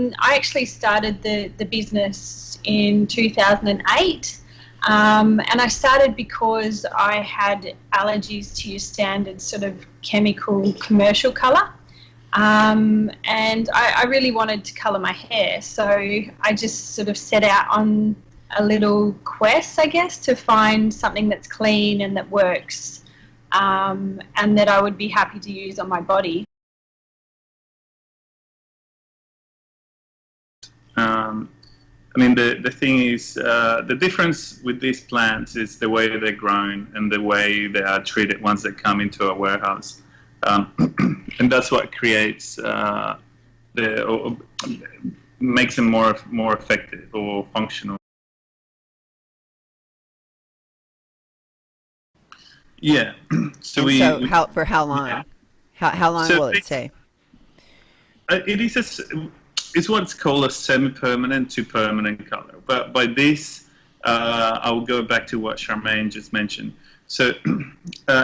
I actually started the business in 2008, and I started because I had allergies to your standard sort of chemical commercial colour. And I really wanted to colour my hair, so I just sort of set out on a little quest, I guess, to find something that's clean and that works, and that I would be happy to use on my body. I mean, the thing is, the difference with these plants is the way they're grown and the way they are treated once they come into a warehouse. And that's what creates or makes them more effective or functional. Yeah. So for how long? Yeah. How long will it stay? It's what's called a semi-permanent to permanent color. But by this, I will go back to what Charmaine just mentioned. So,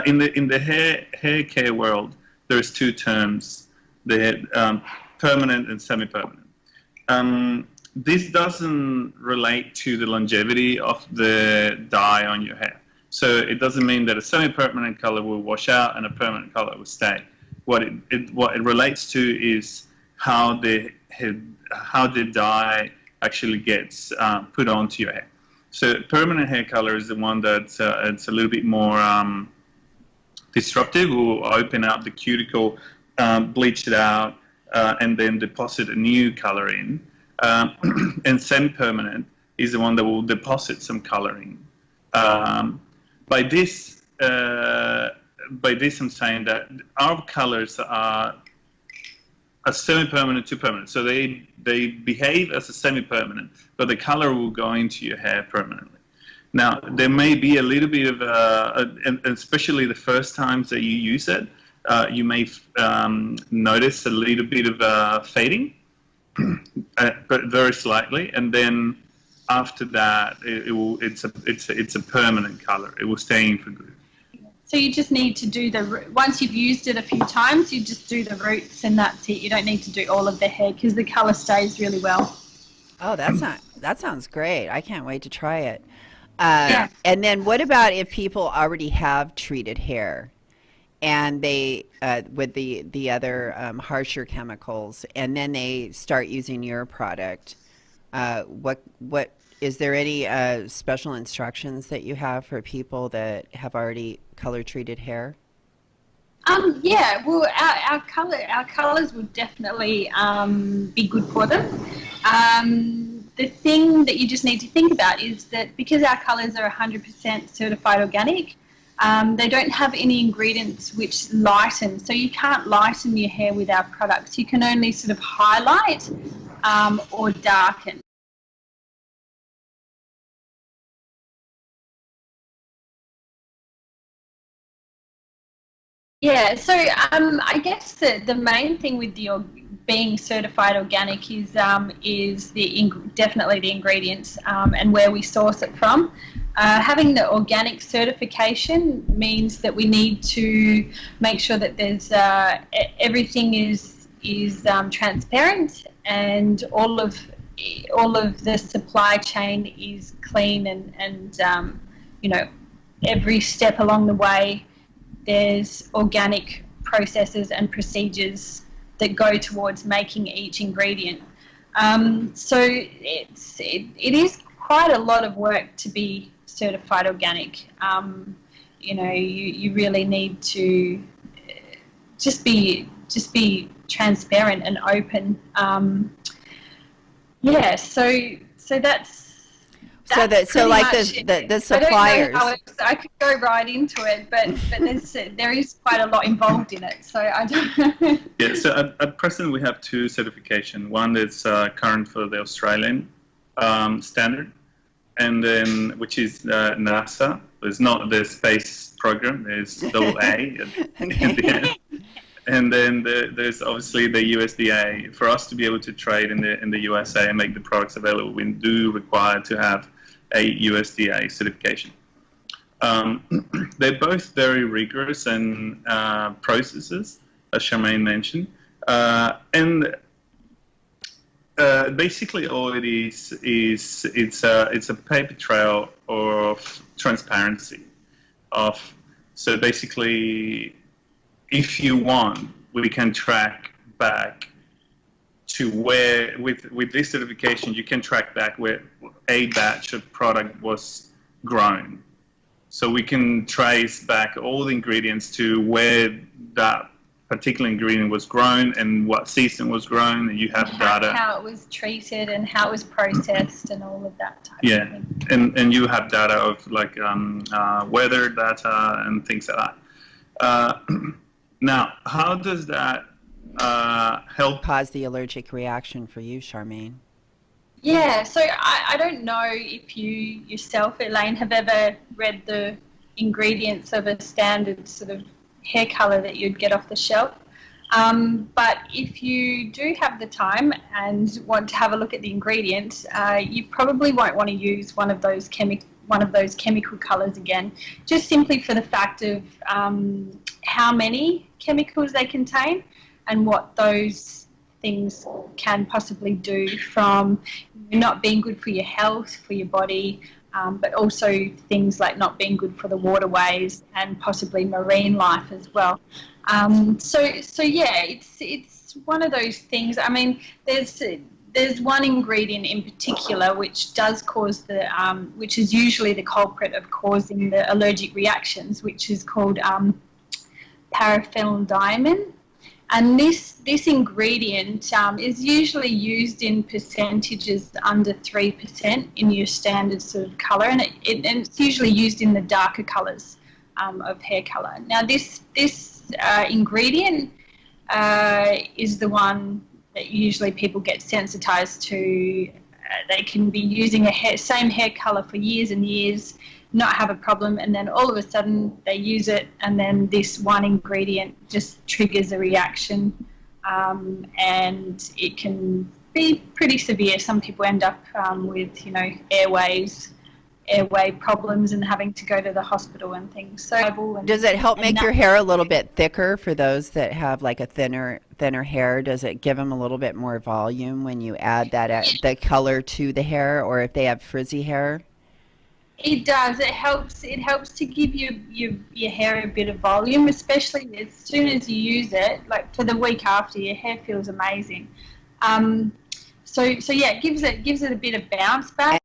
in the hair care world, there's two terms: the permanent and semi-permanent. This doesn't relate to the longevity of the dye on your hair. So it doesn't mean that a semi-permanent color will wash out and a permanent color will stay. What it relates to is how the dye actually gets put onto your hair. So permanent hair color is the one that's it's a little bit more disruptive. Will open up the cuticle, bleach it out, and then deposit a new color in. And semi-permanent is the one that will deposit some color in. By this, I'm saying that our colors are a semi-permanent to permanent. So they behave as a semi-permanent, but the color will go into your hair permanently. Now, there may be a little bit of, and especially the first times that you use it, you may notice a little bit of fading, but very slightly, and then after that, it's a permanent color. It will stay in for good. So you just need to do once you've used it a few times, you just do the roots and that's it. You don't need to do all of the hair because the color stays really well. Oh, that sounds great. I can't wait to try it. Yeah. And then what about if people already have treated hair and they, with the other harsher chemicals, and then they start using your product, what is there any special instructions that you have for people that have already color treated hair? Yeah, well, our colors would definitely be good for them. The thing that you just need to think about is that because our colors are 100% certified organic, they don't have any ingredients which lighten. So you can't lighten your hair with our products. You can only sort of highlight or darken. Yeah, so I guess the main thing with being certified organic is definitely the ingredients and where we source it from. Having the organic certification means that we need to make sure that there's everything is transparent and all of the supply chain is clean and you know, every step along the way there's organic processes and procedures that go towards making each ingredient. So it is quite a lot of work to be certified organic. You know, you really need to just be transparent and open. Yeah, so that's. So like the suppliers. I could go right into it, but there is quite a lot involved in it. So I don't. Yeah. So at present we have two certifications. One that's current for the Australian standard, and then which is NASA. It's not the space program. There's double A at the end. And then there's obviously the USDA. For us to be able to trade in the USA and make the products available, we do require to have a USDA certification. They're both very rigorous and processes, as Charmaine mentioned. And Basically, all it is it's a paper trail of transparency. So basically, if you want, we can track back to where, with this certification, you can track back where a batch of product was grown. So we can trace back all the ingredients to where that particular ingredient was grown and what season was grown, and you have data. How it was treated and how it was processed and all of that type of thing. And you have data of like weather data and things like that. Now, how does that help cause the allergic reaction for you, Charmaine? Yeah, so I don't know if you yourself, Elaine, have ever read the ingredients of a standard sort of hair color that you'd get off the shelf. But if you do have the time and want to have a look at the ingredients, you probably won't want to use one of those chemical colors again, just simply for the fact of how many chemicals they contain and what those things can possibly do, from not being good for your health, for your body, but also things like not being good for the waterways and possibly marine life as well. So yeah, it's one of those things. I mean, there's one ingredient in particular which does cause which is usually the culprit of causing the allergic reactions, which is called paraphenyldiamine. And this ingredient is usually used in percentages under 3% in your standard sort of colour, and it's usually used in the darker colours of hair colour. Now this ingredient is the one that usually people get sensitised to. They can be using same hair colour for years and years, not have a problem, and then all of a sudden they use it, and then this one ingredient just triggers a reaction, and it can be pretty severe. Some people end up with airway problems and having to go to the hospital and things. So does it help make your hair a little bit thicker for those that have like a thinner hair? Does it give them a little bit more volume when you add the color to the hair, or if they have frizzy hair? It does. It helps to give your hair a bit of volume, especially as soon as you use it. Like for the week after, your hair feels amazing. So yeah, it gives it a bit of bounce back.